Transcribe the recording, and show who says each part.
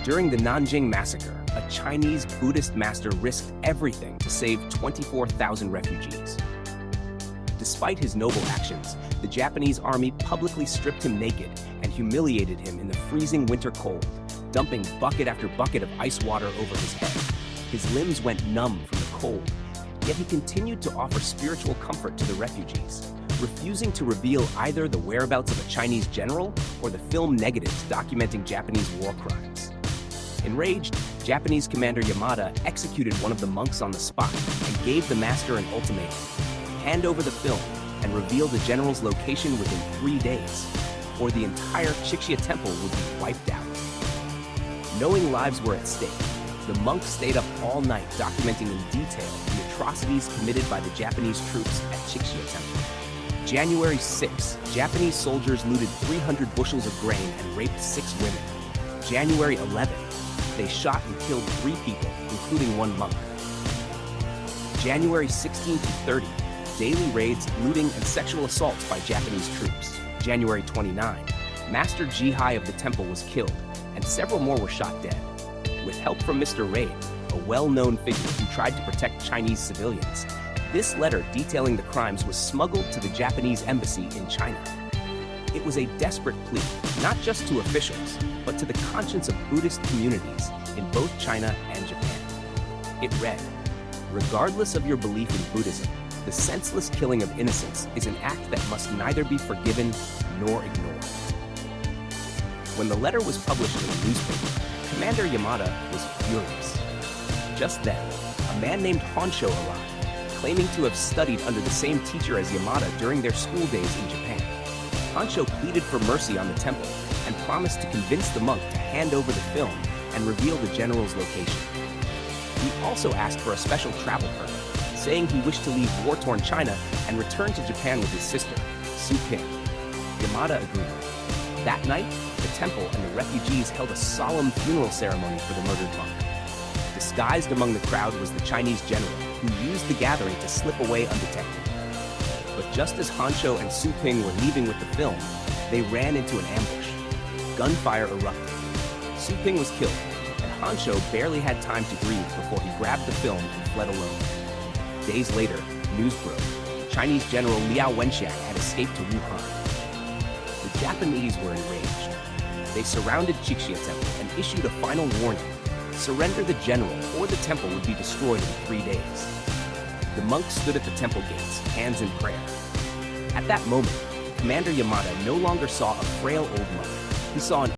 Speaker 1: During the Nanjing Massacre, a Chinese Buddhist master risked everything to save 24,000 refugees. Despite his noble actions, the Japanese army publicly stripped him naked and humiliated him in the freezing winter cold, dumping bucket after bucket of ice water over his head. His limbs went numb from the cold, yet he continued to offer spiritual comfort to the refugees, refusing to reveal either the whereabouts of a Chinese general or the film negatives documenting Japanese war crimes. Enraged, Japanese commander Yamada executed one of the monks on the spot and gave the master an ultimatum: hand over the film and reveal the general's location within 3 days, or the entire Chixia temple would be wiped out. Knowing lives were at stake, the monk stayed up all night documenting in detail the atrocities committed by the Japanese troops at Chixia Temple. January 6, Japanese soldiers looted 300 bushels of grain and raped 6 women. January 11, they shot and killed 3 people, including 1 monk. January 16 to 30, daily raids, looting, and sexual assaults by Japanese troops. January 29, Master Jihai of the temple was killed, and several more were shot dead. With help from Mr. Raid, a well-known figure who tried to protect Chinese civilians, this letter detailing the crimes was smuggled to the Japanese embassy in China. It was a desperate plea, not just to officials, but to the conscience of Buddhist communities in both China and Japan. It read, "Regardless of your belief in Buddhism, the senseless killing of innocents is an act that must neither be forgiven nor ignored." When the letter was published in the newspaper, Commander Yamada was furious. Just then, a man named Honsho arrived, claiming to have studied under the same teacher as Yamada during their school days in Japan. Honsho pleaded for mercy on the temple and promised to convince the monk to hand over the film and reveal the general's location. He also asked for a special travel permit, saying he wished to leave war-torn China and return to Japan with his sister, Su Ping. Yamada agreed. That night, the temple and the refugees held a solemn funeral ceremony for the murdered monk. Disguised among the crowd was the Chinese general, who used the gathering to slip away undetected. But just as Honsho and Su Ping were leaving with the film, they ran into an ambush. Gunfire erupted. Su Ping was killed, and Honsho barely had time to breathe before he grabbed the film and fled alone. Days later, news broke. Chinese General Liao Wenxiang had escaped to Wuhan. The Japanese were enraged. They surrounded Chixia Temple and issued a final warning: surrender the general or the temple would be destroyed in 3 days. The monks stood at the temple gates, hands in prayer. At that moment, Commander Yamada no longer saw a frail old monk. He saw an